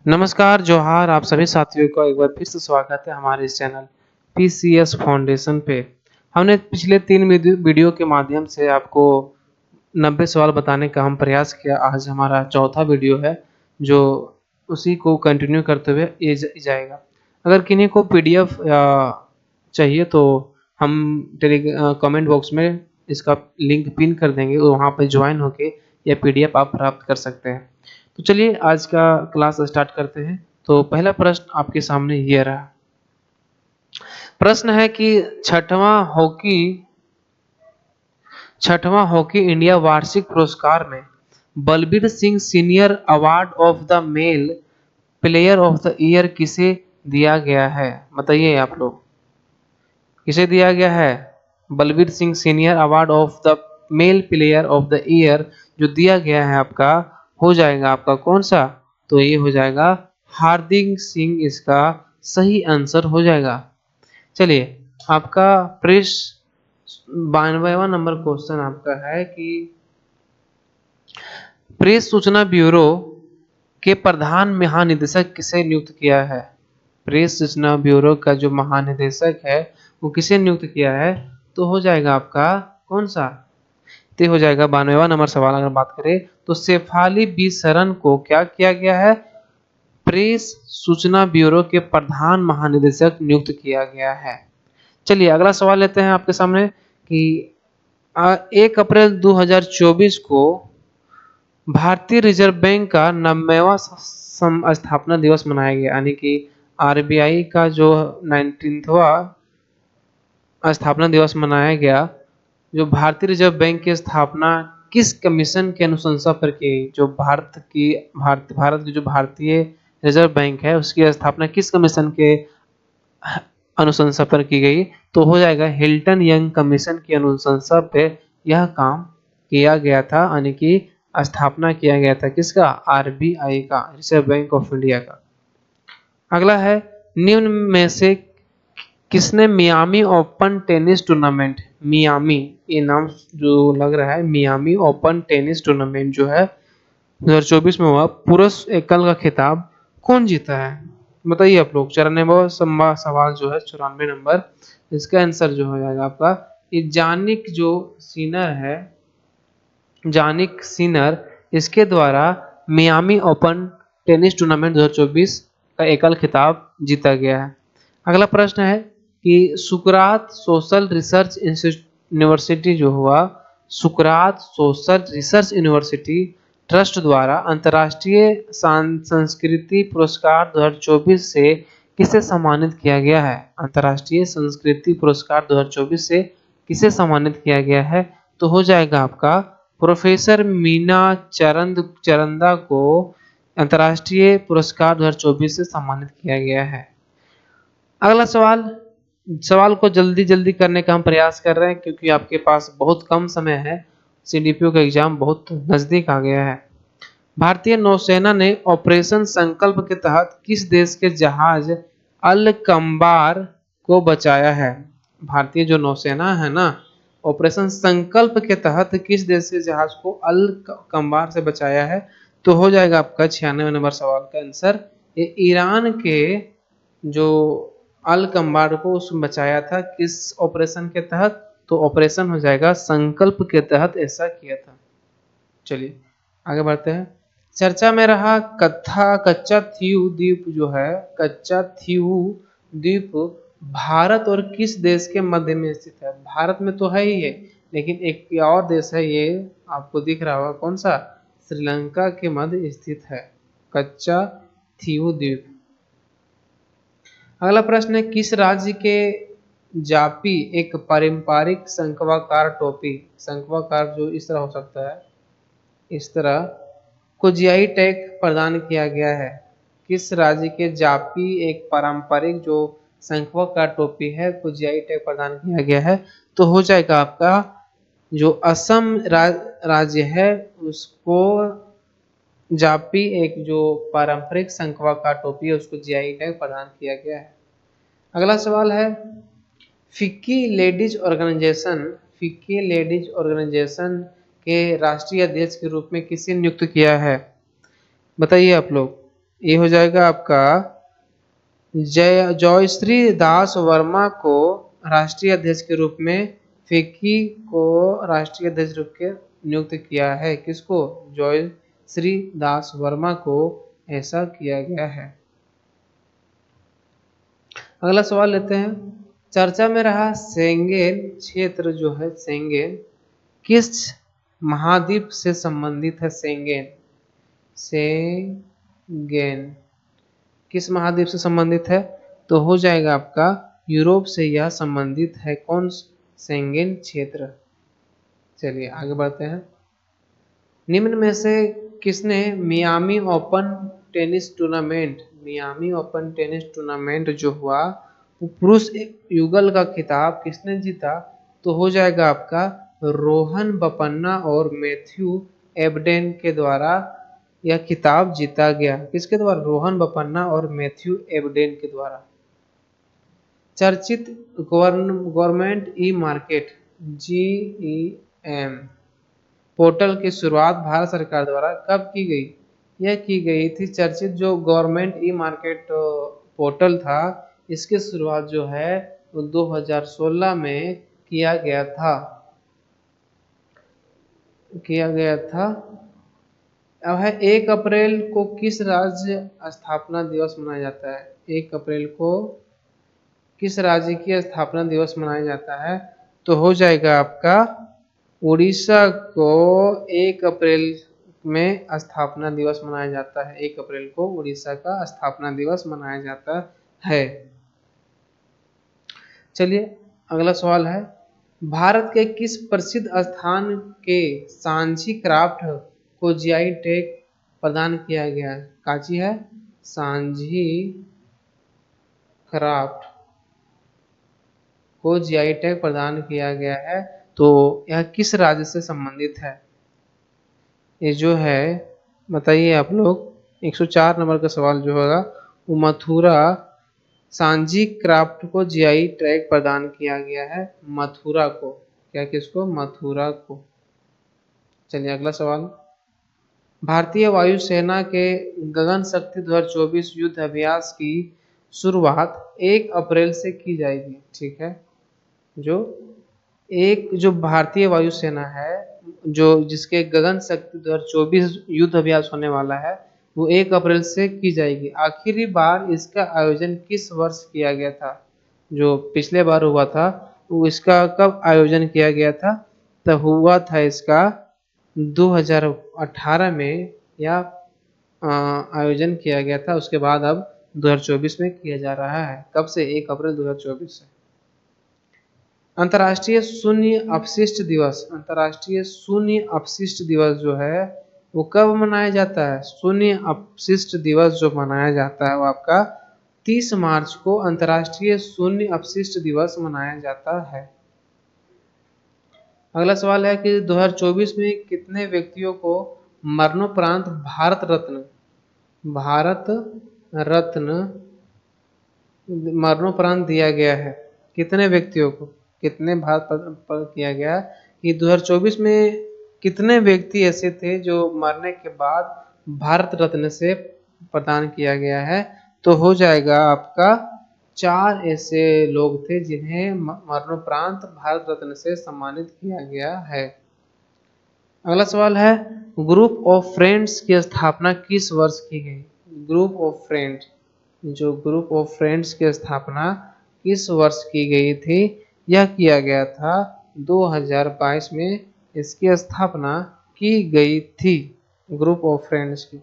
नमस्कार, जोहार आप सभी साथियों का एक बार फिर से स्वागत है हमारे इस चैनल पीसीएस फाउंडेशन पे। हमने पिछले 3 वीडियो के माध्यम से आपको 90 सवाल बताने का हम प्रयास किया। आज हमारा चौथा वीडियो है जो उसी को कंटिन्यू करते हुए ये जाएगा। अगर किन्हीं को पीडीएफ चाहिए तो हम कमेंट बॉक्स में इसका लिंक पिन कर देंगे और वहाँ पर ज्वाइन होके यह पीडीएफ आप प्राप्त कर सकते हैं। तो चलिए आज का क्लास स्टार्ट करते हैं। तो पहला प्रश्न आपके सामने ये रहा। प्रश्न है कि छठवां हॉकी इंडिया वार्षिक पुरस्कार में Balbir Singh senior award of the mail player of the year किसे दिया गया है? बताइए आप लोग, किसे दिया गया है? Balbir Singh senior award of the mail player of the year जो दिया गया है आपका हो जाएगा आपका कौन सा? तो ये हो जाएगा हार्दिक सिंह, इसका सही आंसर हो जाएगा। चलिए आपका प्रेस 92वां नंबर क्वेश्चन आपका है कि प्रेस सूचना ब्यूरो के प्रधान महानिदेशक किसे नियुक्त किया है? प्रेस सूचना ब्यूरो का जो महानिदेशक है वो किसे नियुक्त किया है? तो हो जाएगा आपका कौन सा? तो हो जाएगा 92वां नंबर सवाल। अगर बात करें तो शेफाली बी सरन को क्या किया गया है? प्रेस सूचना ब्यूरो के प्रधान महानिदेशक नियुक्त किया गया है। चलिए अगला सवाल लेते हैं आपके सामने कि 1 अप्रैल 2024 को भारतीय रिजर्व बैंक का 90वां स्थापना दिवस मनाया गया, यानी कि आरबीआई का जो 19वां स्थापना दिवस मनाया गया। जो भारतीय रिजर्व बैंक की स्थापना किस कमीशन के अनुशंसा पर की? जो भारत की जो भारतीय रिजर्व बैंक है उसकी स्थापना किस कमीशन के अनुशंसा पर की गई? तो हो जाएगा हिल्टन यंग कमीशन की अनुशंसा पे यह काम किया गया था, यानी कि स्थापना किया गया था किसका? आरबीआई का, रिजर्व बैंक ऑफ इंडिया का। अगला है निम्न में से किसने Miami open tennis tournament, Miami ये नाम जो लग रहा है, मियामी ओपन टेनिस टूर्नामेंट जो है 2024 में हुआ, पुरुष एकल का खिताब कौन जीता है? बताइए आप लोग। 94वां सवाल जो है 94 नंबर, इसका आंसर जो हो जाएगा आपका ये जानिक जो सीनर है, जानिक सिनर, इसके द्वारा मियामी ओपन टेनिस टूर्नामेंट 2024 का एकल खिताब जीता गया है। अगला प्रश्न है कि सुकरात सोशल रिसर्च यूनिवर्सिटी जो हुआ, सुकरात सोशल रिसर्च यूनिवर्सिटी ट्रस्ट द्वारा अंतर्राष्ट्रीय संस्कृति पुरस्कार 2024 से किसे सम्मानित किया गया है? अंतर्राष्ट्रीय संस्कृति पुरस्कार 2024 से किसे सम्मानित किया गया है? तो हो जाएगा आपका प्रोफेसर मीना चरंदा को अंतर्राष्ट्रीय पुरस्कार 2024 से सम्मानित किया गया है। अगला सवाल को जल्दी जल्दी करने का हम प्रयास कर रहे हैं क्योंकि आपके पास बहुत कम समय है, सीडीपीओ का एग्जाम बहुत नजदीक आ गया है। भारतीय नौसेना ने ऑपरेशन संकल्प के तहत किस देश के जहाज अल कंबार को बचाया है? भारतीय जो नौसेना है ना, ऑपरेशन संकल्प के तहत किस देश के जहाज को अल कंबार से बचाया है? तो हो जाएगा आपका 96 नंबर सवाल का आंसर ये ईरान के जो अल कंबार को उसमें बचाया था किस ऑपरेशन के तहत? तो ऑपरेशन हो जाएगा संकल्प के तहत ऐसा किया था। चलिए आगे बढ़ते हैं। चर्चा में रहा कच्चा थीव द्वीप जो है, कच्चा थीव द्वीप भारत और किस देश के मध्य में स्थित है? भारत में तो है ही है, लेकिन एक और देश है, ये आपको दिख रहा होगा कौन सा? श्रीलंका के मध्य स्थित है कच्चा थीव द्वीप। अगला प्रश्न है किस राज्य के जापी एक पारंपरिक शंक्वाकार टोपी, शंक्वाकार जो इस तरह हो सकता है, इस तरह को जीआई टैग प्रदान किया गया है? किस राज्य के जापी एक पारंपरिक जो शंक्वाकार टोपी है को जीआई टैग प्रदान किया गया है? तो हो जाएगा आपका जो असम राज्य है उसको जापी एक जो पारंपरिक शंक्वाकार टोपी है उसको जीआई टैग प्रदान किया गया है। अगला सवाल है फिक्की लेडीज ऑर्गेनाइजेशन के राष्ट्रीय अध्यक्ष के रूप में किसे नियुक्त किया है? बताइए आप लोग। ये हो जाएगा आपका जयश्री दास वर्मा को राष्ट्रीय अध्यक्ष के रूप में, फिक्की को राष्ट्रीय अध्यक्ष रूप के नियुक्त किया है। किसको? जयश्री दास वर्मा को ऐसा किया गया है। अगला सवाल लेते हैं। चर्चा में रहा शेंगेन क्षेत्र जो है, शेंगेन किस महाद्वीप से संबंधित है? शेंगेन किस महाद्वीप से संबंधित है? तो हो जाएगा आपका यूरोप से यह संबंधित है। कौन? शेंगेन क्षेत्र। चलिए आगे बढ़ते हैं। निम्न में से किसने मियामी ओपन टेनिस टूर्नामेंट जो हुआ वो पुरुष युगल का खिताब किसने जीता? तो हो जाएगा आपका रोहन बोपन्ना और मैथ्यू एबडेन के द्वारा यह खिताब जीता गया। किसके द्वारा? रोहन बोपन्ना और मैथ्यू एबडेन के द्वारा। चर्चित government e market GEM portal की शुरुआत भारत सरकार द्वारा कब की गई? यह की गई थी चर्चित जो गवर्नमेंट ई मार्केट पोर्टल था, इसकी शुरुआत जो है वो 2016 में किया गया था। अब है 1 अप्रैल को किस राज्य स्थापना दिवस मनाया जाता है? 1 अप्रैल को किस राज्य की स्थापना दिवस मनाया जाता है? तो हो जाएगा आपका उड़ीसा को 1 अप्रैल में स्थापना दिवस मनाया जाता है। 1 अप्रैल को उड़ीसा का स्थापना दिवस मनाया जाता है। चलिए अगला सवाल है। भारत के किस प्रसिद्ध स्थान के सांची क्राफ्ट को GI टैग प्रदान किया गया है? काची है? सांझी क्राफ्ट को GI टैग प्रदान किया गया है। तो यह किस राज्य से संबंधित है? ये जो है बताइए आप लोग। 104 नंबर का सवाल जो होगा वो मथुरा सांझी क्राफ्ट को GI टैग प्रदान किया गया है। मथुरा को, क्या किसको? मथुरा को। चलिए अगला सवाल। भारतीय वायुसेना के गगन शक्ति 2024 युद्ध अभ्यास की शुरुआत 1 अप्रैल से की जाएगी। ठीक है, जो भारतीय वायुसेना है, जो जिसके गगन शक्ति 2024 युद्ध अभ्यास होने वाला है, वो 1 अप्रैल से की जाएगी। आखिरी बार इसका आयोजन किस वर्ष किया गया था? जो पिछले बार हुआ था वो इसका कब आयोजन किया गया था? तो हुआ था इसका 2018 में या आयोजन किया गया था। उसके बाद अब 2024 में किया जा रहा है। कब से? 1 अप्रैल 2024 से। अंतर्राष्ट्रीय शून्य अपशिष्ट दिवस जो है वो कब मनाया जाता है? शून्य अपशिष्ट दिवस जो मनाया जाता है वो आपका 30 मार्च को अंतर्राष्ट्रीय शून्य अपशिष्ट दिवस मनाया जाता है। अगला सवाल है कि 2024 में कितने व्यक्तियों को मरणोपरांत भारत रत्न मरणोपरांत दिया गया है? कितने व्यक्तियों को, कितने भारत पर किया गया कि 2024 में कितने व्यक्ति ऐसे थे जो मरने के बाद भारत रत्न से प्रदान किया गया है? तो हो जाएगा आपका 4 ऐसे लोग थे जिन्हें मरणोपरांत भारत रत्न से सम्मानित किया गया है। अगला सवाल है ग्रुप ऑफ फ्रेंड्स की स्थापना किस वर्ष की गई? ग्रुप ऑफ फ्रेंड्स की स्थापना किस वर्ष की गई थी? यह किया गया था 2022 में इसकी स्थापना की गई थी, ग्रुप ऑफ फ्रेंड्स की।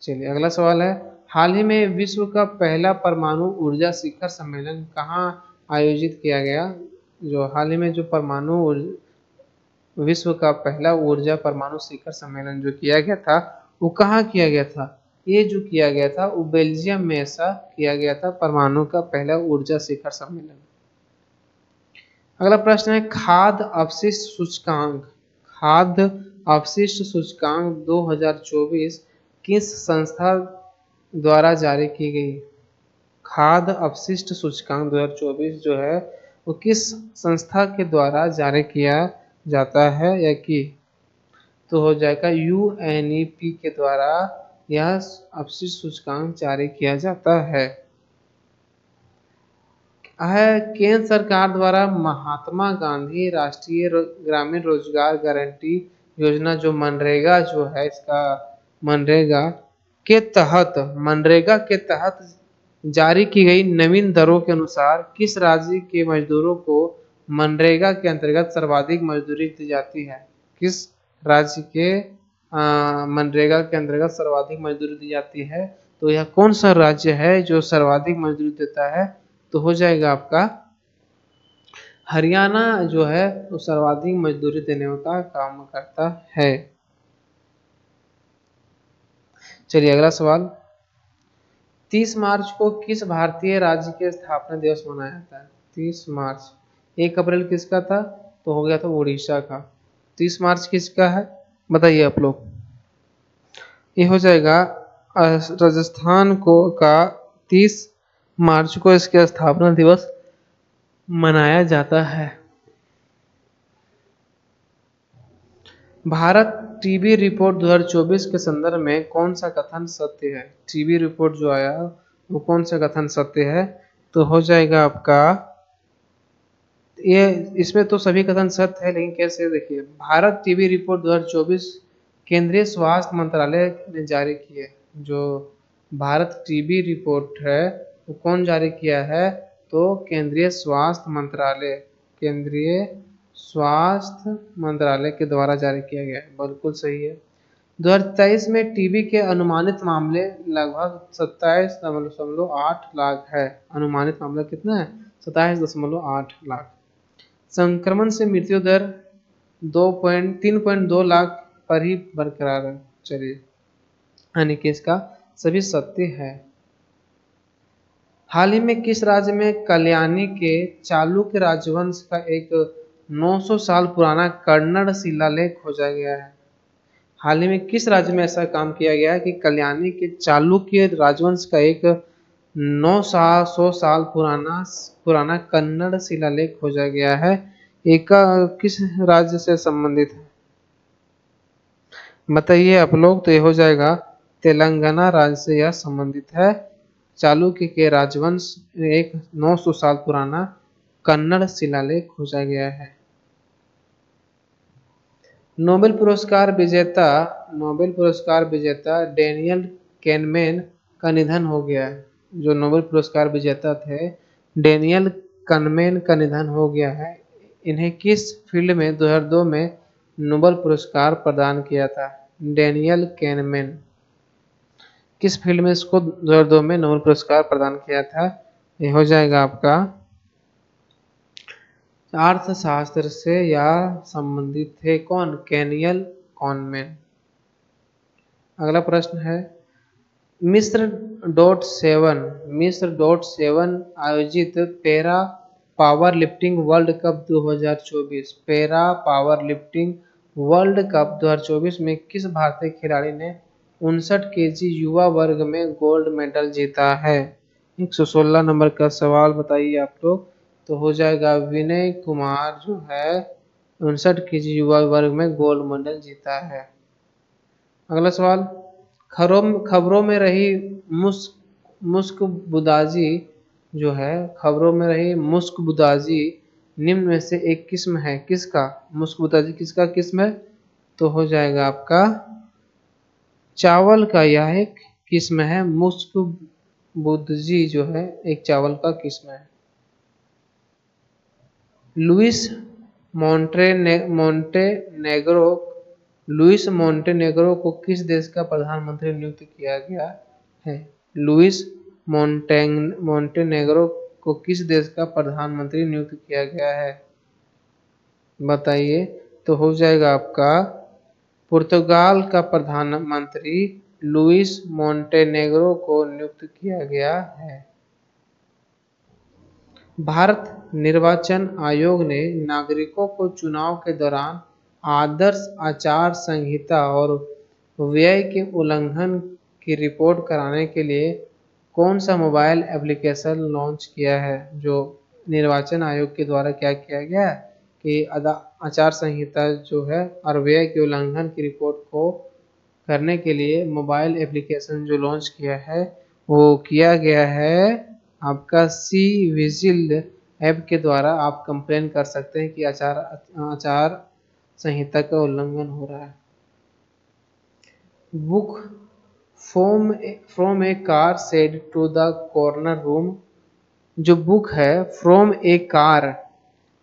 चलिए अगला सवाल है हाल ही में विश्व का पहला परमाणु ऊर्जा शिखर सम्मेलन कहाँ आयोजित किया गया? जो हाल ही में जो विश्व का पहला ऊर्जा परमाणु शिखर सम्मेलन जो किया गया था वो कहाँ किया गया था? ये जो किया गया था वो बेल्जियम में ऐसा किया गया था, परमाणु का पहला ऊर्जा शिखर सम्मेलन। अगला प्रश्न है खाद्य अपशिष्ट सूचकांक 2024 किस संस्था द्वारा जारी की गई? खाद्य अपशिष्ट सूचकांक 2024 जो है वो किस संस्था के द्वारा जारी किया जाता है या कि? तो हो जाएगा UNEP के द्वारा यह अपशिष्ट सूचकांक जारी किया जाता है। केंद्र सरकार द्वारा महात्मा गांधी राष्ट्रीय ग्रामीण रोजगार गारंटी योजना जो मनरेगा जो है इसका मनरेगा के तहत जारी की गई नवीन दरों के अनुसार किस राज्य के मजदूरों को मनरेगा के अंतर्गत सर्वाधिक मजदूरी दी जाती है? किस राज्य के मनरेगा के अंतर्गत सर्वाधिक मजदूरी दी जाती है? तो यह कौन सा राज्य है जो सर्वाधिक मजदूरी देता है? तो हो जाएगा आपका हरियाणा जो है वो सर्वाधिक मजदूरी देने का काम करता है। चलिए अगला सवाल, 30 मार्च को किस भारतीय राज्य के स्थापना दिवस मनाया जाता है? 30 मार्च, 1 अप्रैल किसका था? तो हो गया था उड़ीसा का। 30 मार्च किसका है बताइए आप लोग? ये हो जाएगा राजस्थान को का 30 मार्च को इसके स्थापना दिवस मनाया जाता है। भारत टीबी रिपोर्ट 2024 के संदर्भ में कौन सा कथन सत्य है? टीबी रिपोर्ट जो आया वो कौन सा कथन सत्य है? तो हो जाएगा आपका ये, इसमें तो सभी कथन सत्य है लेकिन कैसे देखिए, भारत टीबी रिपोर्ट 2024 केंद्रीय स्वास्थ्य मंत्रालय ने जारी की है। जो भारत टीबी रिपोर्ट है वो कौन जारी किया है? तो केंद्रीय स्वास्थ्य मंत्रालय के द्वारा जारी किया गया है। बिल्कुल सही है। 2023 में टीबी के अनुमानित मामले लगभग 27.8 लाख है। अनुमानित मामला कितना है? 27.8 लाख। संक्रमण से मृत्यु दर 3.2 लाख पर ही बरकरार है। चलिए यानी कि इसका सभी सत्य है। हाल ही में किस राज्य में कल्याणी के चालुक्य राजवंश का एक 900 साल पुराना कन्नड़ शिलालेख खोजा गया है? हाल ही में किस राज्य में ऐसा काम किया गया है कि कल्याणी के चालुक्य राजवंश का एक 900 साल पुराना कन्नड़ शिलालेख खोजा गया है? एक किस राज्य से संबंधित है बताइए आप लोग? तो ये हो जाएगा तेलंगाना राज्य से यह संबंधित है। चालुक्य के राजवंश एक 900 साल पुराना कन्नड़ शिलालेख खोजा गया है। नोबेल पुरस्कार विजेता डेनियल कैनमेन का निधन हो गया है। जो नोबेल पुरस्कार विजेता थे डेनियल कैनमेन का निधन हो गया है। इन्हें किस फील्ड में 2002 में नोबेल पुरस्कार प्रदान किया था? डेनियल कैनमेन किस फील्ड में इसको 2002 में नोबेल पुरस्कार प्रदान किया था? ये हो जाएगा आपका अर्थशास्त्र से या संबंधित थे। कौन? कैनियल कॉनमैन। अगला प्रश्न है, मिस्र .7 आयोजित para power lifting world cup 2024 para power lifting world cup 2024 में किस भारतीय खिलाड़ी ने 59 केजी युवा वर्ग में गोल्ड मेडल जीता है? 116 नंबर का सवाल बताइए आप लोग। तो हो जाएगा विनय कुमार जो है 59 केजी युवा वर्ग में गोल्ड मेडल जीता है। अगला सवाल, खबरों में रही मुस्कबुदाजी जो है खबरों में रही मुस्कबुदाजी निम्न में से एक किस्म है? किसका? मुस्कबुदाजी किसका किस्म है? तो हो जाएगा आपका चावल का यह एक किस्म है। मुस्कबुदाजी जो है एक चावल का किस्म है। लुइस मोंटेनेग्रो को किस देश का प्रधानमंत्री नियुक्त किया गया है? लुइस मोंटेनेग्रो को किस देश का प्रधानमंत्री नियुक्त किया गया है बताइए? तो हो जाएगा आपका पुर्तगाल का प्रधानमंत्री लुइस मोंटेनेग्रो को नियुक्त किया गया है। भारत निर्वाचन आयोग ने नागरिकों को चुनाव के दौरान आदर्श आचार संहिता और व्यय के उल्लंघन की रिपोर्ट कराने के लिए कौन सा मोबाइल एप्लीकेशन लॉन्च किया है? जो निर्वाचन आयोग के द्वारा क्या किया गया कि आचार संहिता जो है और व्यय के उल्लंघन की रिपोर्ट को करने के लिए मोबाइल एप्लीकेशन जो लॉन्च किया है वो किया गया है आपका सी विजिल ऐप के द्वारा। आप कंप्लेन कर सकते हैं कि आचार संहिता का उल्लंघन हो रहा है। Book from a car shed to the corner room. जो बुक है from a car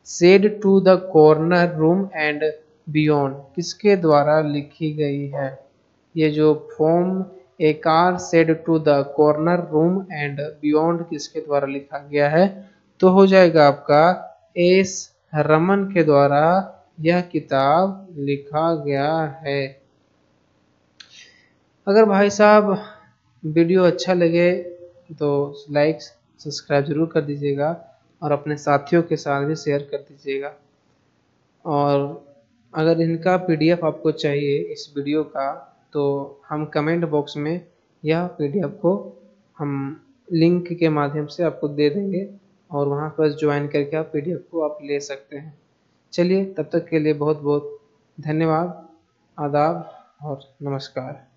shed to the corner room and beyond किसके द्वारा लिखी गई है? ये जो from a car shed to the corner room and beyond किसके द्वारा लिखा गया है? तो हो जाएगा आपका एस रमन के द्वारा यह किताब लिखा गया है। अगर भाई साहब वीडियो अच्छा लगे तो लाइक सब्सक्राइब जरूर कर दीजिएगा और अपने साथियों के साथ भी शेयर कर दीजिएगा। और अगर इनका पीडीएफ आपको चाहिए इस वीडियो का तो हम कमेंट बॉक्स में यह पीडीएफ को हम लिंक के माध्यम से आपको दे देंगे और वहाँ पर ज्वाइन करके आप पीडीएफ को आप ले सकते हैं। चलिए तब तक के लिए बहुत बहुत धन्यवाद, आदाब और नमस्कार।